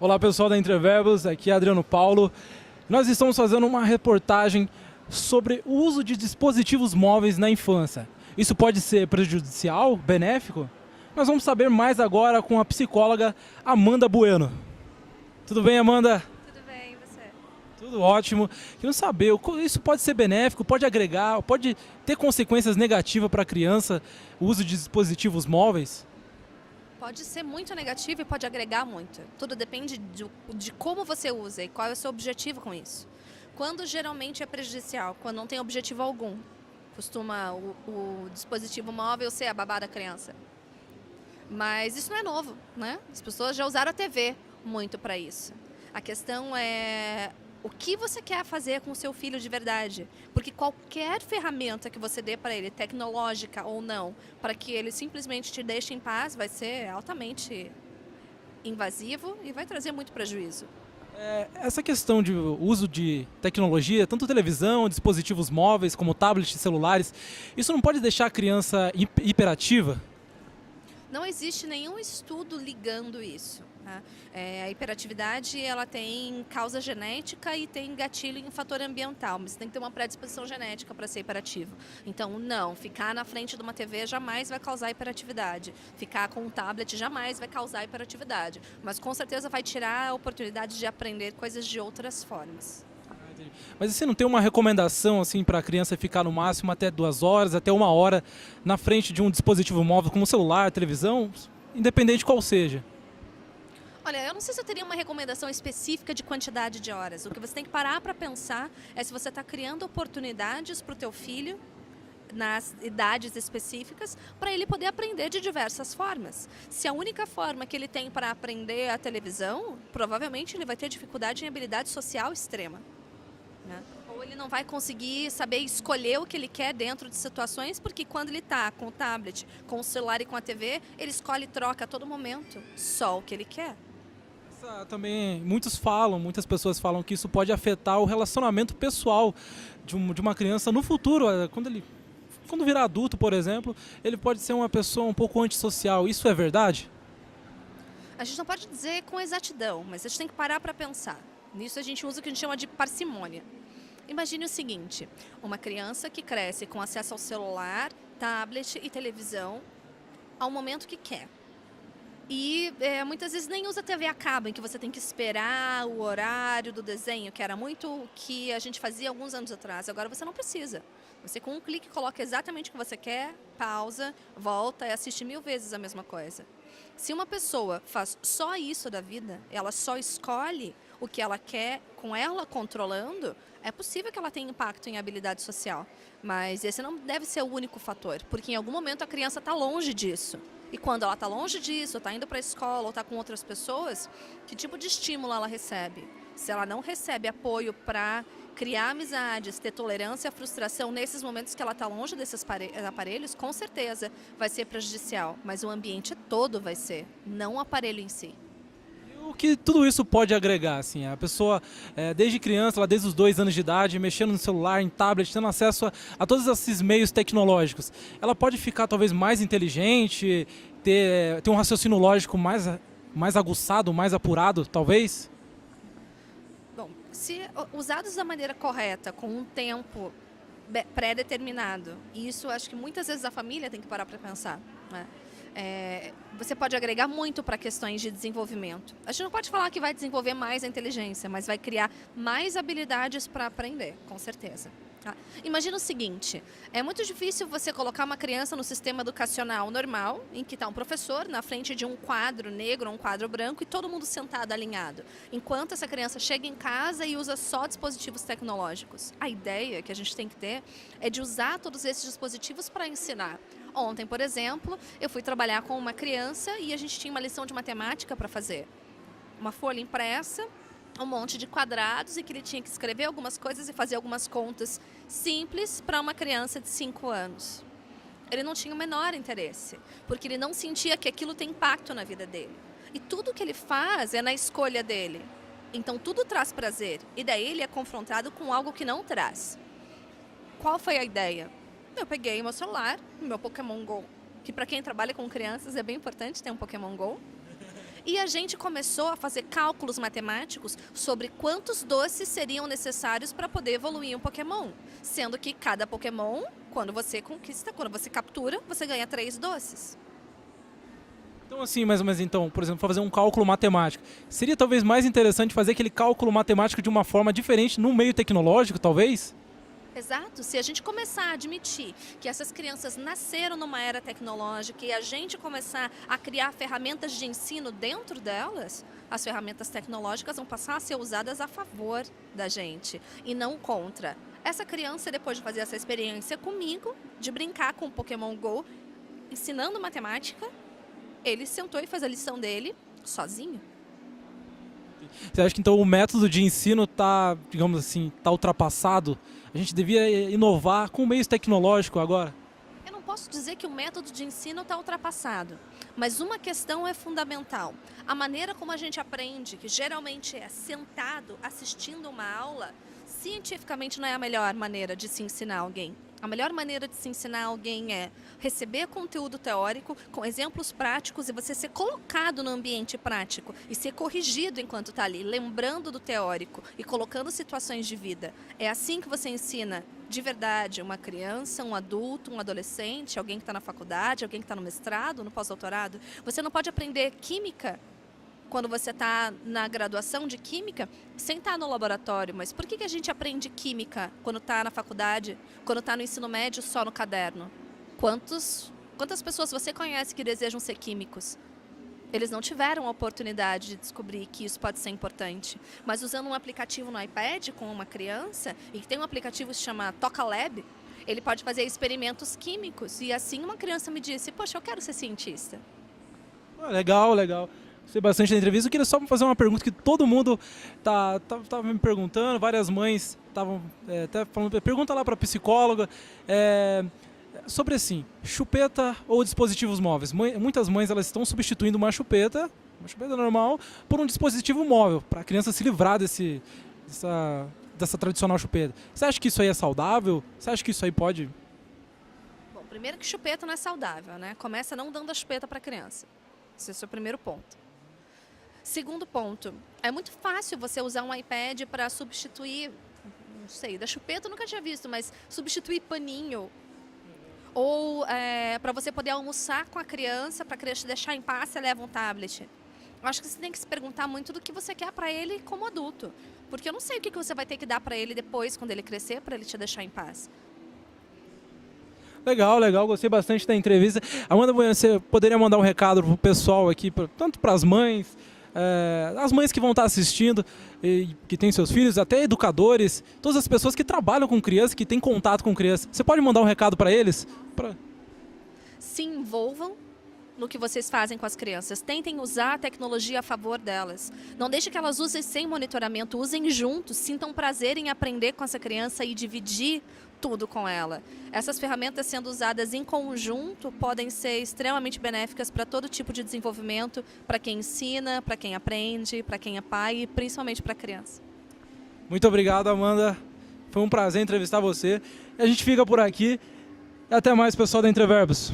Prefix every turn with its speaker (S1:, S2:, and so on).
S1: Olá pessoal da Entreverbos, aqui é Adriano Paulo. Nós estamos fazendo uma reportagem sobre o uso de dispositivos móveis na infância. Isso pode ser prejudicial, benéfico? Nós vamos saber mais agora com a psicóloga Amanda Bueno. Tudo bem, Amanda?
S2: Tudo bem, e você?
S1: Tudo ótimo. Quero saber, isso pode ser benéfico, pode agregar, pode ter consequências negativas para a criança, o uso de dispositivos móveis?
S2: Pode ser muito negativo e pode agregar muito. Tudo depende de como você usa e qual é o seu objetivo com isso. Quando geralmente é prejudicial, quando não tem objetivo algum, costuma o dispositivo móvel ser a babá da criança. Mas isso não é novo, né? As pessoas já usaram a TV muito para isso. A questão é o que você quer fazer com o seu filho de verdade. Porque qualquer ferramenta que você dê para ele, tecnológica ou não, para que ele simplesmente te deixe em paz, vai ser altamente invasivo e vai trazer muito prejuízo.
S1: Essa questão de uso de tecnologia, tanto televisão, dispositivos móveis, como tablets e celulares, isso não pode deixar a criança hiperativa?
S2: Não existe nenhum estudo ligando isso. Tá? A hiperatividade ela tem causa genética e tem gatilho em fator ambiental, mas tem que ter uma predisposição genética para ser hiperativo. Então, não, ficar na frente de uma TV jamais vai causar hiperatividade. Ficar com um tablet jamais vai causar hiperatividade. Mas com certeza vai tirar a oportunidade de aprender coisas de outras formas.
S1: Mas você não tem uma recomendação assim para a criança ficar no máximo até 2 horas, até 1 hora na frente de um dispositivo móvel como celular, televisão, independente qual seja?
S2: Olha, eu não sei se eu teria uma recomendação específica de quantidade de horas. O que você tem que parar para pensar é se você está criando oportunidades para o teu filho nas idades específicas para ele poder aprender de diversas formas. Se a única forma que ele tem para aprender é a televisão, provavelmente ele vai ter dificuldade em habilidade social extrema. Né? Ou ele não vai conseguir saber escolher o que ele quer dentro de situações, porque quando ele está com o tablet, com o celular e com a TV, ele escolhe e troca a todo momento só o que ele quer.
S1: Também muitas pessoas falam que isso pode afetar o relacionamento pessoal de uma criança no futuro, quando virar adulto, por exemplo, ele pode ser uma pessoa um pouco antissocial. Isso é verdade?
S2: A gente não pode dizer com exatidão, mas a gente tem que parar para pensar. Nisso a gente usa o que a gente chama de parcimônia. Imagine o seguinte, uma criança que cresce com acesso ao celular, tablet e televisão ao momento que quer. E muitas vezes nem usa TV a cabo, em que você tem que esperar o horário do desenho, que era muito o que a gente fazia alguns anos atrás. Agora você não precisa. Você com um clique coloca exatamente o que você quer, pausa, volta e assiste 1000 vezes a mesma coisa. Se uma pessoa faz só isso da vida, ela só escolhe o que ela quer com ela controlando, é possível que ela tenha impacto em habilidade social. Mas esse não deve ser o único fator, porque em algum momento a criança está longe disso. E quando ela está longe disso, está indo para a escola ou está com outras pessoas, que tipo de estímulo ela recebe? Se ela não recebe apoio para criar amizades, ter tolerância à frustração nesses momentos que ela está longe desses aparelhos, com certeza vai ser prejudicial. Mas o ambiente todo vai ser, não o aparelho em si.
S1: O que tudo isso pode agregar, assim, a pessoa, desde criança, desde os 2 anos de idade, mexendo no celular, em tablet, tendo acesso a todos esses meios tecnológicos, ela pode ficar talvez mais inteligente, ter um raciocínio lógico mais aguçado, mais apurado, talvez?
S2: Bom, se usados da maneira correta, com um tempo pré-determinado, e isso acho que muitas vezes a família tem que parar para pensar, né? Você pode agregar muito para questões de desenvolvimento. A gente não pode falar que vai desenvolver mais a inteligência, mas vai criar mais habilidades para aprender, com certeza. Tá? Imagina o seguinte, é muito difícil você colocar uma criança no sistema educacional normal, em que está um professor na frente de um quadro negro, um quadro branco, e todo mundo sentado alinhado, enquanto essa criança chega em casa e usa só dispositivos tecnológicos. A ideia que a gente tem que ter é de usar todos esses dispositivos para ensinar. Ontem, por exemplo, eu fui trabalhar com uma criança e a gente tinha uma lição de matemática para fazer. Uma folha impressa, um monte de quadrados e que ele tinha que escrever algumas coisas e fazer algumas contas simples para uma criança de 5 anos. Ele não tinha o menor interesse, porque ele não sentia que aquilo tem impacto na vida dele. E tudo que ele faz é na escolha dele. Então tudo traz prazer e daí ele é confrontado com algo que não traz. Qual foi a ideia? Eu peguei meu celular, meu Pokémon Go, que para quem trabalha com crianças é bem importante ter um Pokémon Go, E a gente começou a fazer cálculos matemáticos sobre quantos doces seriam necessários para poder evoluir um Pokémon. Sendo que cada Pokémon, quando você conquista, quando você captura, você ganha 3 doces.
S1: Então assim, mais ou menos então, por exemplo, fazer um cálculo matemático. Seria talvez mais interessante fazer aquele cálculo matemático de uma forma diferente no meio tecnológico, talvez?
S2: Exato. Se a gente começar a admitir que essas crianças nasceram numa era tecnológica e a gente começar a criar ferramentas de ensino dentro delas, as ferramentas tecnológicas vão passar a ser usadas a favor da gente e não contra. Essa criança, depois de fazer essa experiência comigo, de brincar com o Pokémon Go, ensinando matemática, ele sentou e fez a lição dele sozinho.
S1: Você acha que então o método de ensino está, digamos assim, está ultrapassado? A gente devia inovar com meios tecnológicos agora?
S2: Eu não posso dizer que o método de ensino está ultrapassado, mas uma questão é fundamental. A maneira como a gente aprende, que geralmente é sentado assistindo uma aula, cientificamente não é a melhor maneira de se ensinar alguém. A melhor maneira de se ensinar alguém é receber conteúdo teórico com exemplos práticos e você ser colocado no ambiente prático e ser corrigido enquanto está ali, lembrando do teórico e colocando situações de vida. É assim que você ensina de verdade uma criança, um adulto, um adolescente, alguém que está na faculdade, alguém que está no mestrado, no pós-doutorado. Você não pode aprender química quando você está na graduação de química, sem estar no laboratório. Mas por que a gente aprende química quando está na faculdade, quando está no ensino médio só no caderno? Quantas pessoas você conhece que desejam ser químicos? Eles não tiveram a oportunidade de descobrir que isso pode ser importante. Mas usando um aplicativo no iPad com uma criança, e que tem um aplicativo que se chama Toca Lab, ele pode fazer experimentos químicos. E assim uma criança me disse, poxa, eu quero ser cientista.
S1: Legal, legal. Gostei bastante da entrevista. Eu queria só fazer uma pergunta que todo mundo tava me perguntando, várias mães estavam até falando, pergunta lá para a psicóloga, sobre assim, chupeta ou dispositivos móveis. Muitas mães elas estão substituindo uma chupeta normal, por um dispositivo móvel, para a criança se livrar dessa tradicional chupeta. Você acha que isso aí é saudável? Você acha que isso aí pode...
S2: Bom, primeiro que chupeta não é saudável, né? Começa não dando a chupeta para a criança. Esse é o seu primeiro ponto. Segundo ponto, é muito fácil você usar um iPad para substituir, não sei, da chupeta eu nunca tinha visto, mas substituir paninho. Ou para você poder almoçar com a criança, para a criança te deixar em paz, você leva um tablet. Eu acho que você tem que se perguntar muito do que você quer para ele como adulto. Porque eu não sei o que você vai ter que dar para ele depois, quando ele crescer, para ele te deixar em paz.
S1: Legal, legal, gostei bastante da entrevista. Amanda, você poderia mandar um recado pro pessoal aqui, tanto para as mães, as mães que vão estar assistindo, que têm seus filhos, até educadores, todas as pessoas que trabalham com crianças, que têm contato com crianças. Você pode mandar um recado para eles?
S2: Se envolvam no que vocês fazem com as crianças. Tentem usar a tecnologia a favor delas. Não deixe que elas usem sem monitoramento, usem juntos, sintam prazer em aprender com essa criança e dividir tudo com ela. Essas ferramentas sendo usadas em conjunto podem ser extremamente benéficas para todo tipo de desenvolvimento, para quem ensina, para quem aprende, para quem é pai e principalmente para a criança.
S1: Muito obrigado, Amanda. Foi um prazer entrevistar você. A gente fica por aqui. Até mais, pessoal da Entreverbos.